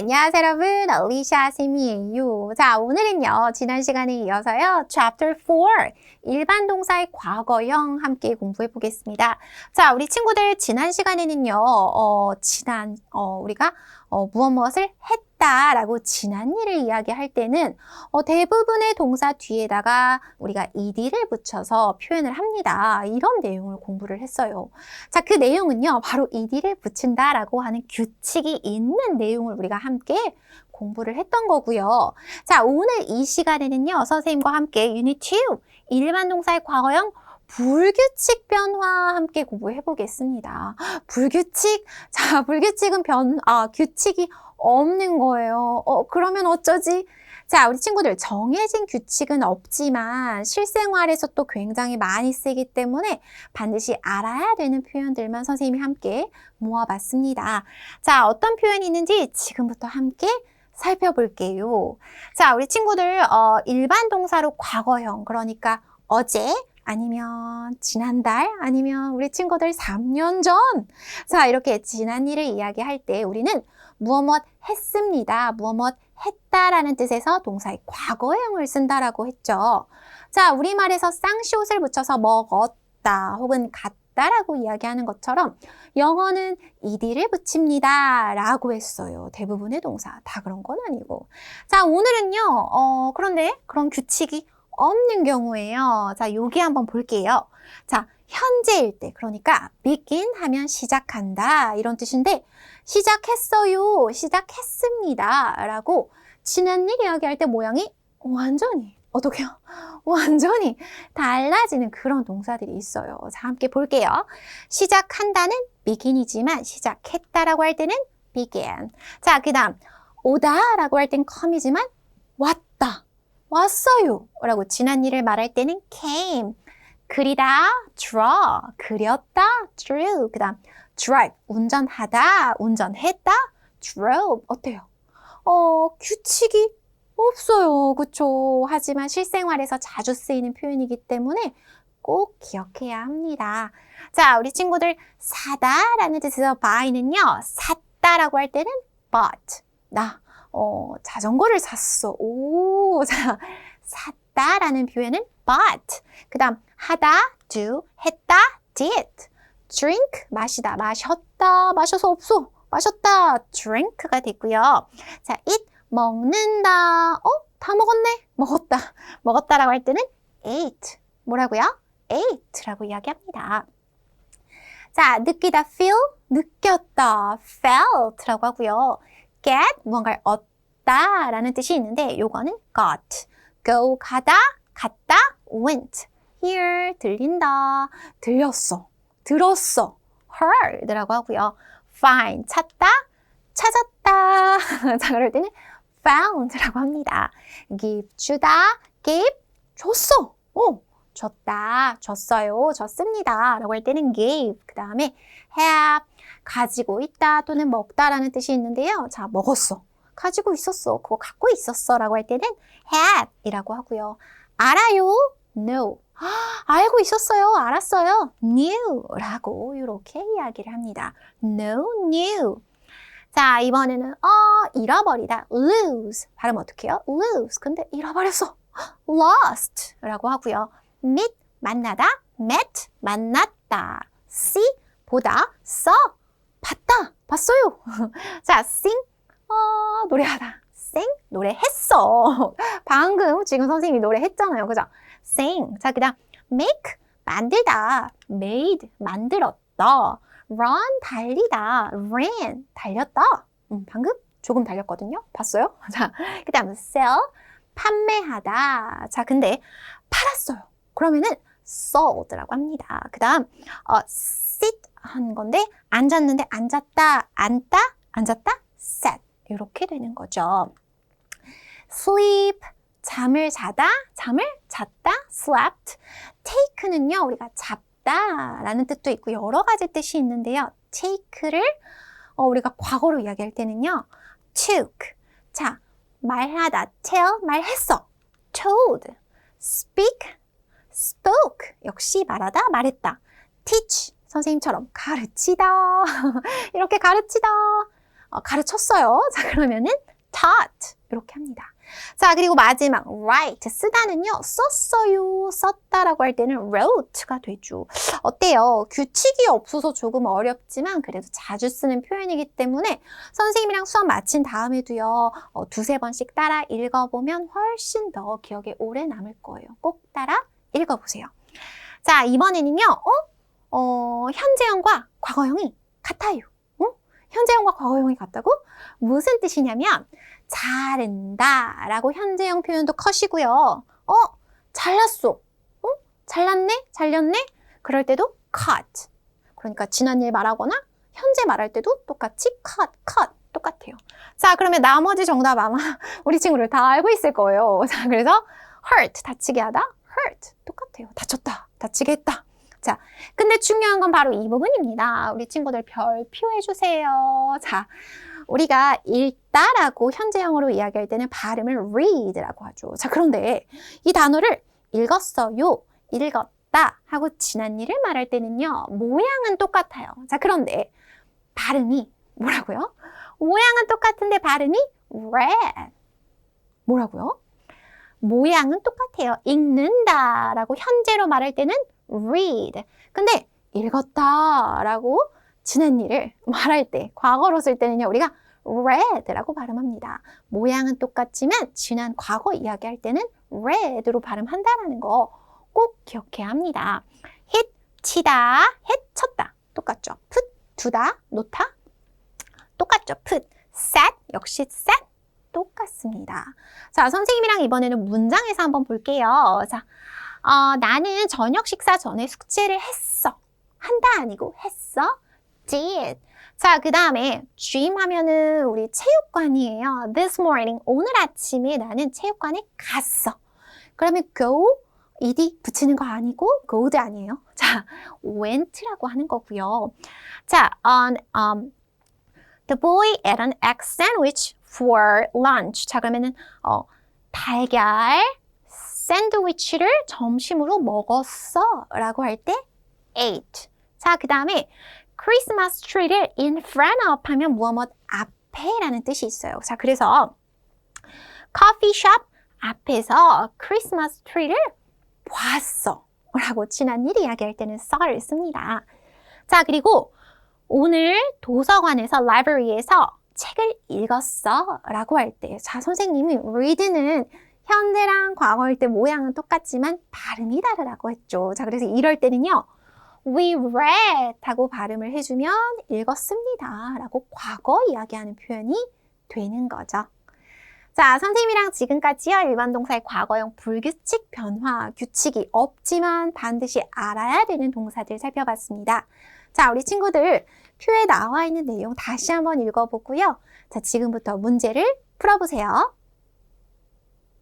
안녕하세요 여러분, 알리샤 쌤이에요. 자, 오늘은요, 지난 시간에 이어서요, Chapter 4, 일반 동사의 과거형 함께 공부해 보겠습니다. 자, 우리 친구들 지난 시간에는요, 우리가 무엇을 했다라고 지난 일을 이야기할 때는 대부분의 동사 뒤에다가 우리가 ed를 붙여서 표현을 합니다. 이런 내용을 공부를 했어요. 자, 그 내용은요, 바로 ed를 붙인다라고 하는 규칙이 있는 내용을 우리가 함께 공부를 했던 거고요. 자, 오늘 이 시간에는요, 선생님과 함께 Unit 2, 일반 동사의 과거형 불규칙 변화 함께 공부해 보겠습니다. 불규칙? 자, 불규칙은 규칙이 없는 거예요. 그러면 어쩌지? 자, 우리 친구들 정해진 규칙은 없지만 실생활에서 또 굉장히 많이 쓰이기 때문에 반드시 알아야 되는 표현들만 선생님이 함께 모아봤습니다. 자, 어떤 표현이 있는지 지금부터 함께 살펴볼게요. 자, 우리 친구들 일반 동사로 과거형, 그러니까 어제, 아니면 지난달, 아니면 우리 친구들 3년 전. 자, 이렇게 지난 일을 이야기할 때 우리는 무엇 했습니다. 무엇 했다라는 뜻에서 동사의 과거형을 쓴다라고 했죠. 자, 우리말에서 쌍시옷을 붙여서 먹었다 혹은 갔다라고 이야기하는 것처럼 영어는 ed를 붙입니다 라고 했어요. 대부분의 동사 다 그런 건 아니고. 자, 오늘은요, 그런데 그런 규칙이 없는 경우에요. 자, 여기 한번 볼게요. 자, 현재일 때, 그러니까 begin 하면 시작한다 이런 뜻인데 시작했어요, 시작했습니다 라고 지난 일 이야기할 때 모양이 완전히 어떻게요? 완전히 달라지는 그런 동사들이 있어요. 자, 함께 볼게요. 시작한다는 begin이지만 시작했다라고 할 때는 began. 자, 그 다음 오다 라고 할 땐 come이지만 왔다, 왔어요 라고 지난 일을 말할 때는 came. 그리다, draw. 그렸다, drew. 그 다음 drive, 운전하다, 운전했다, drove. 어때요? 규칙이 없어요. 그쵸? 하지만 실생활에서 자주 쓰이는 표현이기 때문에 꼭 기억해야 합니다. 자, 우리 친구들 사다라는 뜻에서 buy는요, 샀다라고 할 때는 bought. 나 자전거를 샀어. 오, 자, 샀다라는 표현은 bought. 그 다음 하다, do, 했다, did. drink, 마시다, 마셨다, 마셔서 없어, 마셨다, drink가 됐고요. 자, eat, 먹는다. 다 먹었네. 먹었다. 먹었다라고 할 때는 ate. 뭐라고요? ate라고 이야기합니다. 자, 느끼다, feel, 느꼈다, felt라고 하고요. get, 무언가를 얻다라는 뜻이 있는데 요거는 got. go, 가다, 갔다, went. hear, 들린다, 들렸어, 들었어, heard라고 하고요. find, 찾다, 찾았다. 자, 그럴 때는 found라고 합니다. give, 주다, gave, 줬어. 줬다, 줬어요, 줬습니다 라고 할 때는 gave. 그 다음에 have, 가지고 있다 또는 먹다라는 뜻이 있는데요. 자, 먹었어, 가지고 있었어, 그거 갖고 있었어 라고 할 때는 had 이라고 하고요. 알아요? know. 알고 있었어요, 알았어요, knew 라고 이렇게 이야기를 합니다. know, knew. 자, 이번에는 잃어버리다, lose. 발음 어떻게 해요? lose. 근데 잃어버렸어, lost 라고 하고요. meet, 만나다, met, 만났다. see, 보다, saw, 봤다, 봤어요. 자, sing, 노래하다. sing, 노래했어. 방금 지금 선생님이 노래했잖아요. 그죠? sing. 자, 그 다음 make, 만들다. made, 만들었다. run, 달리다. ran, 달렸다. 방금 조금 달렸거든요. 봤어요? 자, 그 다음 sell, 판매하다. 자, 근데 팔았어요. 그러면은 sold라고 합니다. 그 다음 sit 한 건데 앉았는데 앉았다, 앉다, 앉았다, sat. 이렇게 되는 거죠. sleep, 잠을 자다, 잠을 잤다, slept. take는요, 우리가 잡다라는 뜻도 있고 여러 가지 뜻이 있는데요. take를 우리가 과거로 이야기할 때는요, took. 자, 말하다, tell, 말했어, told. speak, spoke. 역시 말하다, 말했다. teach, 선생님처럼 가르치다. 이렇게 가르치다. 가르쳤어요. 자, 그러면은 taught 이렇게 합니다. 자, 그리고 마지막 write 쓰다는요. 썼어요, 썼다라고 할 때는 wrote가 되죠. 어때요? 규칙이 없어서 조금 어렵지만 그래도 자주 쓰는 표현이기 때문에 선생님이랑 수업 마친 다음에도요. 두세 번씩 따라 읽어보면 훨씬 더 기억에 오래 남을 거예요. 꼭 따라 읽어보세요. 자, 이번에는요. 현재형과 과거형이 같아요. 현재형과 과거형이 같다고? 무슨 뜻이냐면 잘한다 라고 현재형 표현도 컷이고요. 잘났어. 잘났네? 잘렸네? 그럴 때도 cut. 그러니까 지난 일 말하거나 현재 말할 때도 똑같이 cut 똑같아요. 자, 그러면 나머지 정답 아마 우리 친구들 다 알고 있을 거예요. 자, 그래서 hurt, 다치게 하다, hurt 똑같아요. 다쳤다, 다치게 했다. 자, 근데 중요한 건 바로 이 부분입니다. 우리 친구들 별표 해주세요. 자, 우리가 읽다라고 현재형으로 이야기할 때는 발음을 read라고 하죠. 자, 그런데 이 단어를 읽었어요, 읽었다 하고 지난 일을 말할 때는요. 모양은 똑같아요. 자, 그런데 발음이 뭐라고요? 모양은 똑같은데 발음이 read. 뭐라고요? 모양은 똑같아요. 읽는다라고 현재로 말할 때는 read. 근데 읽었다라고 지난 일을 말할 때, 과거로 쓸 때는요. 우리가 read라고 발음합니다. 모양은 똑같지만 지난 과거 이야기할 때는 read로 발음한다라는 거 꼭 기억해야 합니다. hit, 치다, hit, 쳤다. 똑같죠. put, 두다, 놓다. 똑같죠. put, set, 역시 set. 똑같습니다. 자, 선생님이랑 이번에는 문장에서 한번 볼게요. 자, 나는 저녁 식사 전에 숙제를 했어. 한다 아니고 했어. did. 자, 그 다음에 gym 하면은 우리 체육관이에요. This morning, 오늘 아침에 나는 체육관에 갔어. 그러면 go, ed 붙이는 거 아니고 go도 아니에요. 자, went라고 하는 거고요. 자, the boy ate an egg sandwich for lunch. 자, 그러면은 달걀 샌드위치를 점심으로 먹었어 라고 할 때 ate. 자, 그 다음에 크리스마스 트리를 in front of 하면 무엇 앞에 라는 뜻이 있어요. 자, 그래서 커피숍 앞에서 크리스마스 트리를 봤어 라고 지난 일 이야기할 때는 saw를 씁니다. 자, 그리고 오늘 도서관에서 라이브러리에서 책을 읽었어 라고 할 때, 자, 선생님이 read는 현재랑 과거일 때 모양은 똑같지만 발음이 다르다고 했죠. 자, 그래서 이럴 때는요. We read 하고 발음을 해주면 읽었습니다 라고 과거 이야기하는 표현이 되는 거죠. 자, 선생님이랑 지금까지요. 일반 동사의 과거형 불규칙 변화, 규칙이 없지만 반드시 알아야 되는 동사들 살펴봤습니다. 자, 우리 친구들 표에 나와 있는 내용 다시 한번 읽어보고요. 자, 지금부터 문제를 풀어보세요.